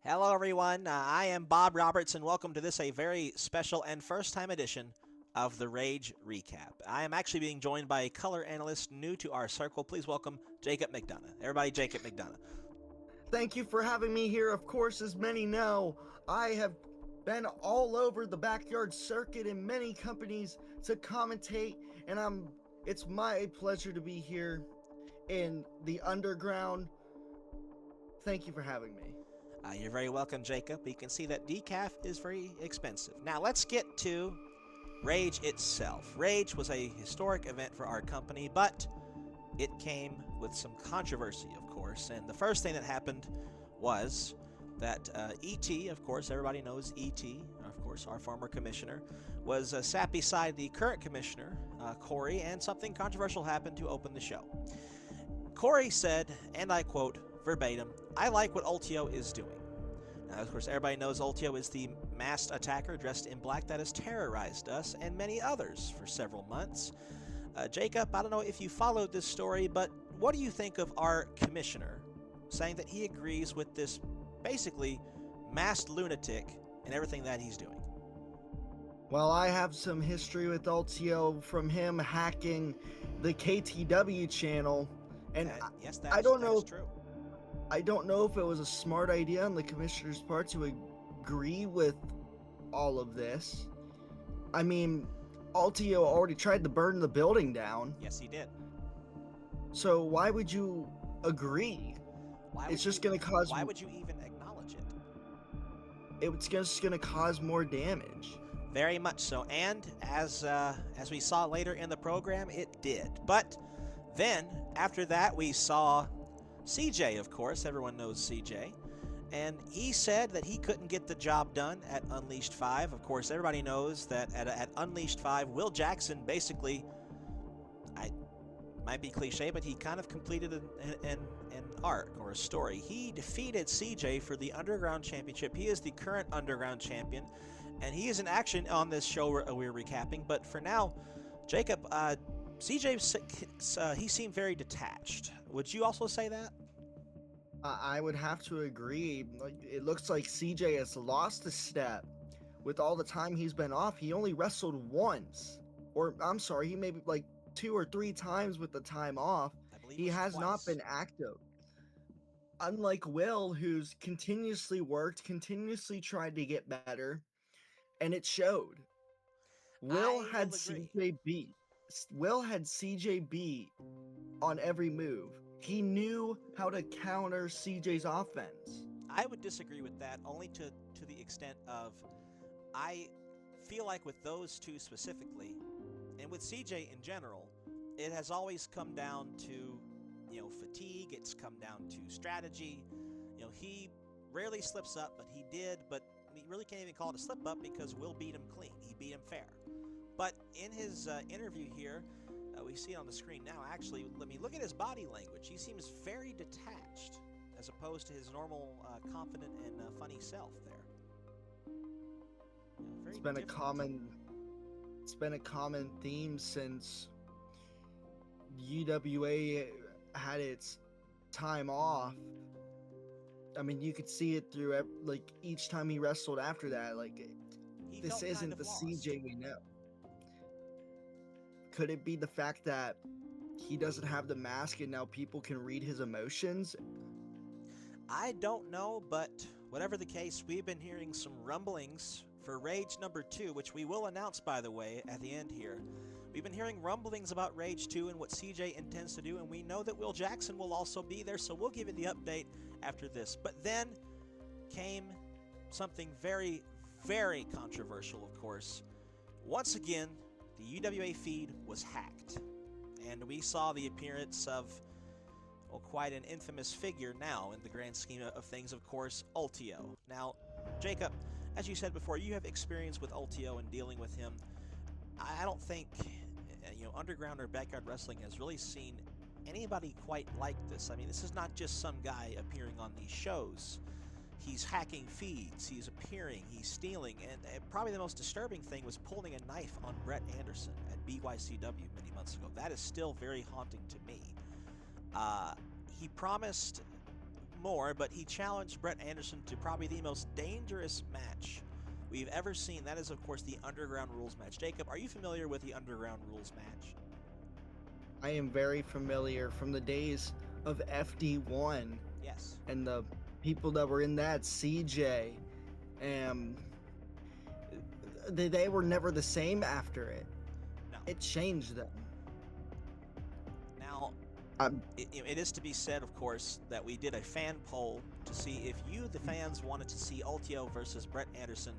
Hello, everyone. I am Bob Roberts, and welcome to this a very special and first-time edition of the Rage Recap. I am actually being joined by a color analyst new to our circle. Please welcome Jacob McDonough. Everybody, Jacob McDonough. Thank you for having me here. Of course, as many know, I have been all over the backyard circuit in many companies to commentate, and it's my pleasure to be here in the underground. Thank you for having me. You're very welcome, Jacob. You can see that decaf is very expensive. Now, let's get to Rage itself. Rage was a historic event for our company, but it came with some controversy, of course. And the first thing that happened was that E.T., of course, everybody knows E.T., of course, our former commissioner, was sat beside the current commissioner, Corey, and something controversial happened to open the show. Corey said, and I quote verbatim, "I like what Ultio is doing." Now, of course, everybody knows Ultio is the masked attacker dressed in black that has terrorized us and many others for several months. Jacob, I don't know if you followed this story, but what do you think of our commissioner saying that he agrees with this basically masked lunatic and everything that he's doing? Well, I have some history with Ultio from him hacking the KTW channel, and yes, I don't that know. is true. I don't know if it was a smart idea on the commissioner's part to agree with all of this. I mean, Ultio already tried to burn the building down. Yes, he did. So why would you agree? It's just going to cause... Why would you even acknowledge it? It's just going to cause more damage. Very much so. And as we saw later in the program, it did. But then, after that, we saw CJ, of course. Everyone knows CJ. And he said that he couldn't get the job done at Unleashed 5. Of course, everybody knows that at Unleashed 5, Will Jackson basically, might be cliche, but he kind of completed an arc or a story. He defeated CJ for the Underground Championship. He is the current Underground Champion, and he is in action on this show we're recapping. But for now, Jacob, CJ, he seemed very detached. Would you also say that? I would have to agree. It looks like CJ has lost a step. With all the time he's been off, he only wrestled once. Or, I'm sorry, he maybe like 2 or 3 times with the time off. He has not been active. Unlike Will, who's continuously worked, continuously tried to get better, and it showed. Will had CJ beat. Will had CJ beat on every move. He knew how to counter CJ's offense. I would disagree with that, only to the extent of I feel like with those two specifically, and with CJ in general, it has always come down to, fatigue. It's come down to strategy. He rarely slips up, but he did. But he really can't even call it a slip up because Will beat him clean. He beat him fair. But in his interview here, we see it on the screen now. Actually, look at his body language. He seems very detached, as opposed to his normal, confident and funny self. There. It's been a common theme since UWA had its time off. I mean, you could see it through each time he wrestled after that. This isn't the CJ we know. Could it be the fact that he doesn't have the mask and now people can read his emotions? I don't know, but whatever the case, we've been hearing some rumblings for Rage number 2, which we will announce, by the way, at the end here. We've been hearing rumblings about Rage 2 and what CJ intends to do, and we know that Will Jackson will also be there, so we'll give you the update after this. But then came something very, very controversial, of course. Once again, the UWA feed was hacked, and we saw the appearance of, well, quite an infamous figure now in the grand scheme of things, of course, Ultio. Now, Jacob, as you said before, you have experience with Ultio and dealing with him. I don't think, underground or backyard wrestling has really seen anybody quite like this. I mean, this is not just some guy appearing on these shows. He's hacking feeds, he's appearing, he's stealing, and probably the most disturbing thing was pulling a knife on Brett Anderson at BYCW many months ago. That is still very haunting to me. He promised more, but he challenged Brett Anderson to probably the most dangerous match we've ever seen. That is, of course, the Underground Rules match. Jacob, are you familiar with the Underground Rules match? I am very familiar from the days of FD1 Yes. and the people that were in that, CJ, and they were never the same after it. No. It changed them. Now, Um, it is to be said, of course, that we did a fan poll to see if you, the fans, wanted to see Ultio versus Brett Anderson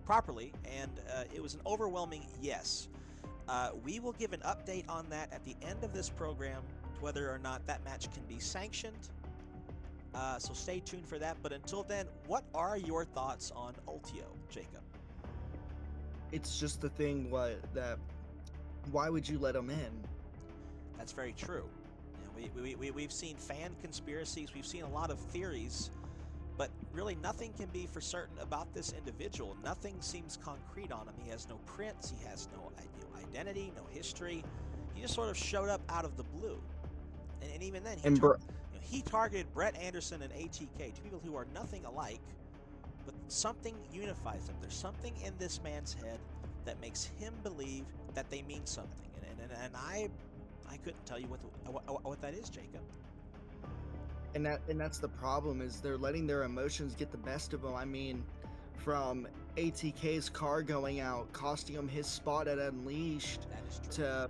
properly, and it was an overwhelming yes. We will give an update on that at the end of this program, whether or not that match can be sanctioned. So stay tuned for that. But until then, what are your thoughts on Ultio, Jacob? it's just the thing why would you let him in? That's very true. You know, we've seen fan conspiracies, we've seen a lot of theories, but really nothing can be for certain about this individual. Nothing seems concrete on him. He has no prints, he has no identity, no history. He just sort of showed up out of the blue. And even then, he targeted Brett Anderson and ATK, two people who are nothing alike, but something unifies them. There's something in this man's head that makes him believe that they mean something. And I couldn't tell you what that is, Jacob. And that's the problem, is they're letting their emotions get the best of them. I mean, from ATK's car going out, costing him his spot at Unleashed, That is true. to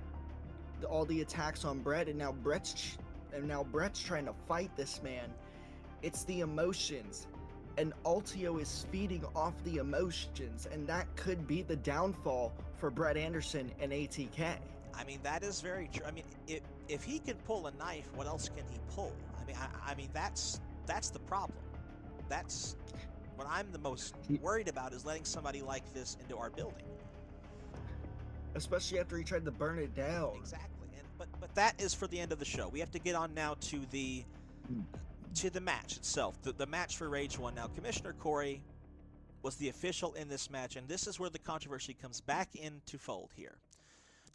all the attacks on Brett, and now Brett's trying to fight this man. It's the emotions, and Ultio is feeding off the emotions, and that could be the downfall for Brett Anderson and ATK. I mean, that is very true. I mean, if he can pull a knife, what else can he pull? I mean, that's the problem. That's what I'm the most worried about, is letting somebody like this into our building. Especially after he tried to burn it down. Exactly. But that is for the end of the show. We have to get on now to the match itself. The match for Rage 1. Now, Commissioner Corey was the official in this match, and this is where the controversy comes back into fold here.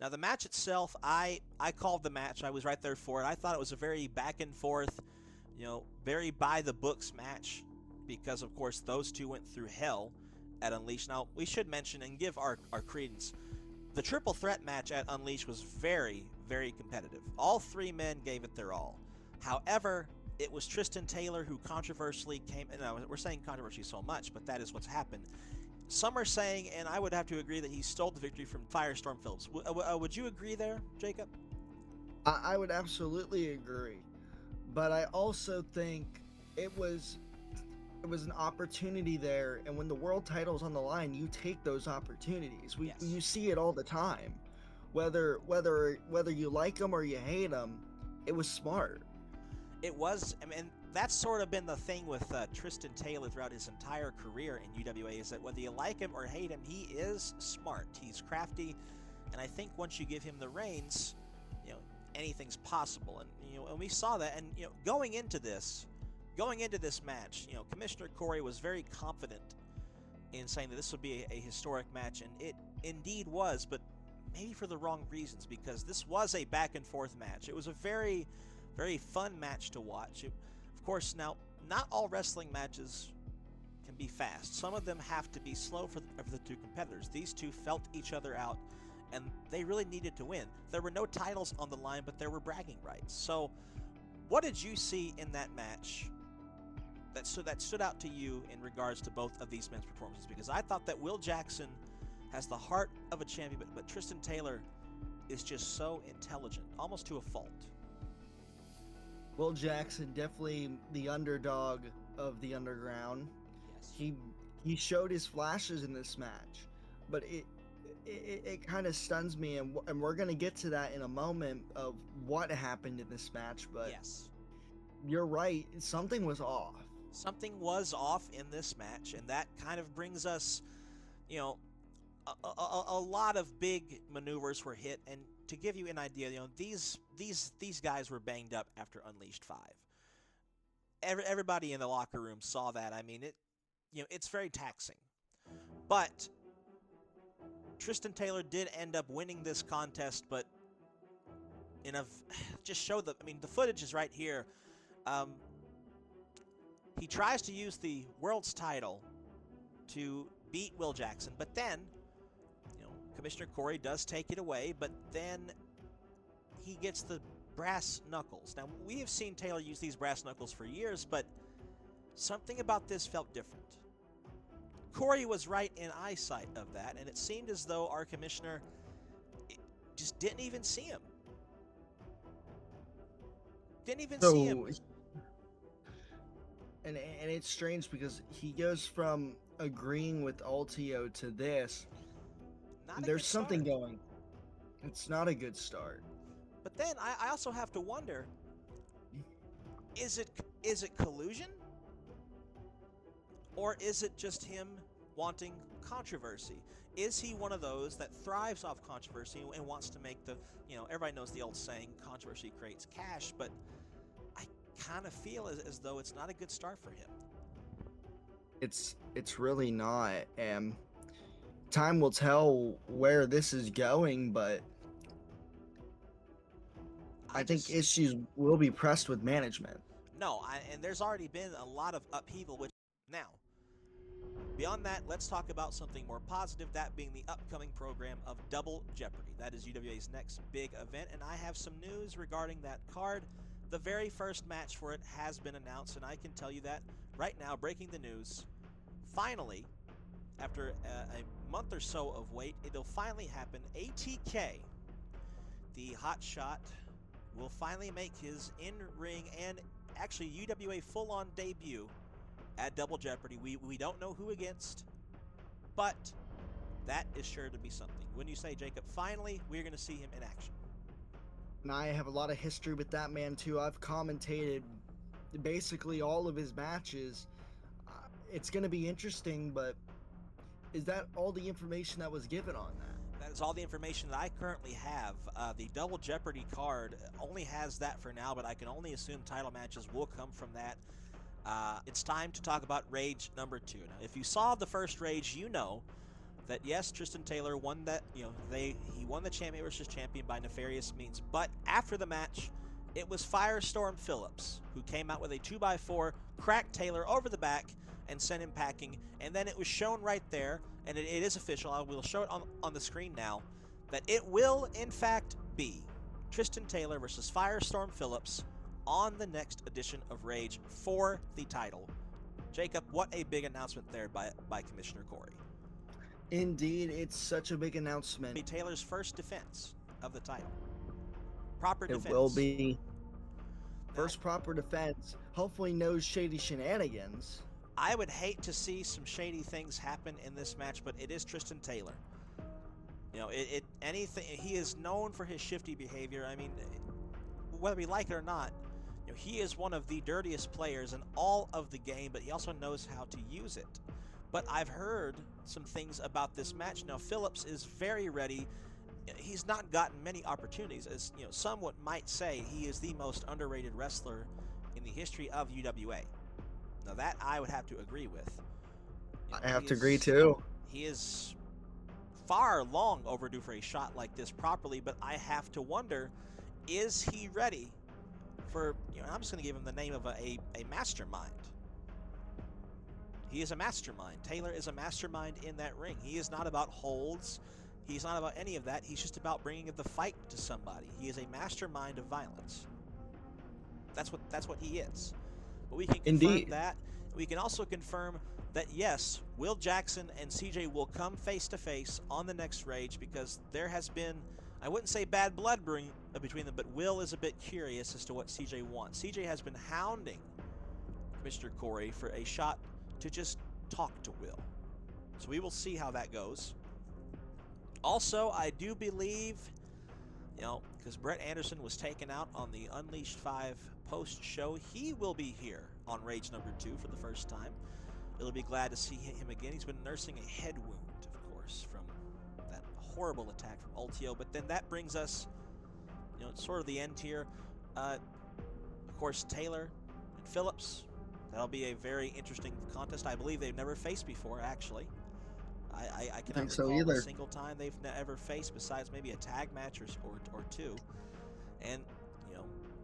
Now, the match itself, I called the match. I was right there for it. I thought it was a very back and forth, very by the books match, because, of course, those two went through hell at Unleashed. Now, we should mention and give our credence. The triple threat match at Unleashed was very, very competitive. All three men gave it their all. However, it was Tristan Taylor who controversially came. No, we're saying controversy so much, but that is what's happened. Some are saying, and I would have to agree, that he stole the victory from Firestorm Phillips. Would you agree there, Jacob? I would absolutely agree, but I also think it was an opportunity there, and when the world title's on the line, you take those opportunities. Yes. You see it all the time, whether you like them or you hate them. It was smart. It was. I mean, that's sort of been the thing with Tristan Taylor throughout his entire career in UWA, is that whether you like him or hate him, he is smart. He's crafty, and I think once you give him the reins, anything's possible. And and we saw that. And going into this match, Commissioner Corey was very confident in saying that this would be a historic match, and it indeed was, but maybe for the wrong reasons, because this was a back and forth match. It was a very, very fun match to watch. Of course, now, not all wrestling matches can be fast. Some of them have to be slow for the two competitors. These two felt each other out, and they really needed to win. There were no titles on the line, but there were bragging rights. So, what did you see in that match that stood out to you in regards to both of these men's performances? Because I thought that Will Jackson has the heart of a champion, but Tristan Taylor is just so intelligent, almost to a fault. Will Jackson, definitely the underdog of the underground. Yes. He showed his flashes in this match, but it kind of stuns me, and we're gonna get to that in a moment of what happened in this match. But yes, you're right, something was off. Something was off in this match, and that kind of brings us, a lot of big maneuvers were hit. And to give you an idea, these guys were banged up after Unleashed 5. Everybody in the locker room saw that. I mean, it's very taxing. But Tristan Taylor did end up winning this contest, but just show the footage is right here. He tries to use the world's title to beat Will Jackson, but then, Commissioner Corey does take it away, but then he gets the brass knuckles. Now, we have seen Taylor use these brass knuckles for years, but something about this felt different. Corey was right in eyesight of that, and it seemed as though our commissioner just didn't even see him. Didn't even see him. And it's strange because he goes from agreeing with Ultio to this. There's something going. It's not a good start. But then I also have to wonder, is it collusion? Or is it just him wanting controversy? Is he one of those that thrives off controversy and wants to make the, everybody knows the old saying, controversy creates cash, but I kind of feel as though it's not a good start for him. It's really not. Time will tell where this is going, but I think issues will be pressed with management. No, and there's already been a lot of upheaval. Now, beyond that, let's talk about something more positive, that being the upcoming program of Double Jeopardy. That is UWA's next big event, and I have some news regarding that card. The very first match for it has been announced, and I can tell you that right now, breaking the news, finally, after a month or so of wait, it'll finally happen. ATK, the hotshot, will finally make his in-ring and actually UWA full-on debut at Double Jeopardy. We don't know who against, but that is sure to be something. Wouldn't you say, Jacob? Finally, we're going to see him in action. And I have a lot of history with that man, too. I've commentated basically all of his matches. It's going to be interesting, but is that all the information that was given on that? That is all the information that I currently have. The Double Jeopardy card only has that for now, but I can only assume title matches will come from that. It's time to talk about Rage number 2. Now, if you saw the first Rage, you know that yes, Tristan Taylor won that. He won the champion versus champion by nefarious means. But after the match, it was Firestorm Phillips who came out with a 2x4, cracked Taylor over the back, and sent him packing. And then it was shown right there, and it is official. I will show it on the screen now, that it will in fact be Tristan Taylor versus Firestorm Phillips on the next edition of Rage for the title. Jacob, what a big announcement there by Commissioner Corey. Indeed, it's such a big announcement. It'll be Taylor's first defense of the title. Proper defense. It will be. First proper defense. Hopefully no shady shenanigans. I would hate to see some shady things happen in this match, but it is Tristan Taylor. Anything. He is known for his shifty behavior. I mean, whether we like it or not, he is one of the dirtiest players in all of the game, but he also knows how to use it. But I've heard some things about this match. Now, Phillips is very ready. He's not gotten many opportunities. As some might say, he is the most underrated wrestler in the history of UWA. Now, that I would have to agree with. I have to agree, too. He is far long overdue for a shot like this properly, but I have to wonder, is he ready for, I'm just going to give him the name of a mastermind. He is a mastermind. Taylor is a mastermind in that ring. He is not about holds. He's not about any of that. He's just about bringing the fight to somebody. He is a mastermind of violence. That's what he is. But we can confirm that. We can also confirm that, yes, Will Jackson and CJ will come face-to-face on the next Rage, because there has been, I wouldn't say bad blood brewing between them, but Will is a bit curious as to what CJ wants. CJ has been hounding Mr. Corey for a shot to just talk to Will. So we will see how that goes. Also, I do believe, because Brett Anderson was taken out on the Unleashed 5 post-show, he will be here on Rage number 2 for the first time. It'll be glad to see him again. He's been nursing a head wound, of course, from that horrible attack from Ultio. But then that brings us, sort of the end here. Of course, Taylor and Phillips. That'll be a very interesting contest. I believe they've never faced before, actually. I cannot recall a single time they've ever faced, besides maybe a tag match or two. And,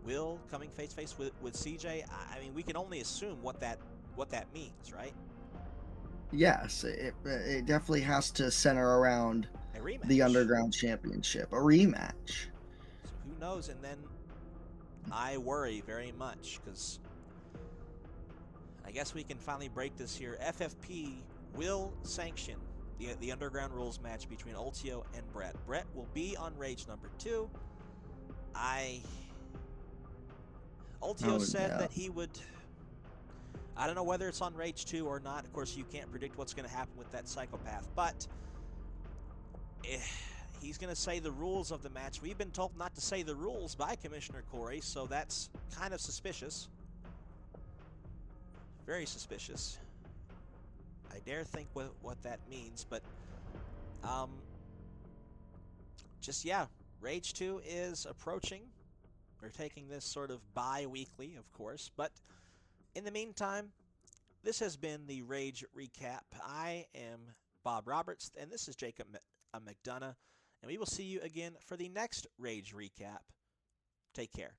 Will coming face-to-face with CJ, I mean, we can only assume what that what that means, right? Yes, it definitely has to center around A the rematch. Underground Championship, a rematch. So who knows? And then I worry very much because I guess we can finally break this here. FFP will sanction the Underground Rules match between Ultio and Brett. Brett will be on Rage number 2. I Ultio Oh said no. that he would. I don't know whether it's on Rage 2 or not. Of course, you can't predict what's going to happen with that psychopath, but he's going to say the rules of the match. We've been told not to say the rules by Commissioner Corey, so that's kind of suspicious. Very suspicious. I dare think what that means, but um, just yeah, Rage 2 is approaching. We're taking this sort of bi-weekly, of course, but in the meantime, this has been the Rage Recap. I am Bob Roberts, and this is Jacob McDonough, and we will see you again for the next Rage Recap. Take care.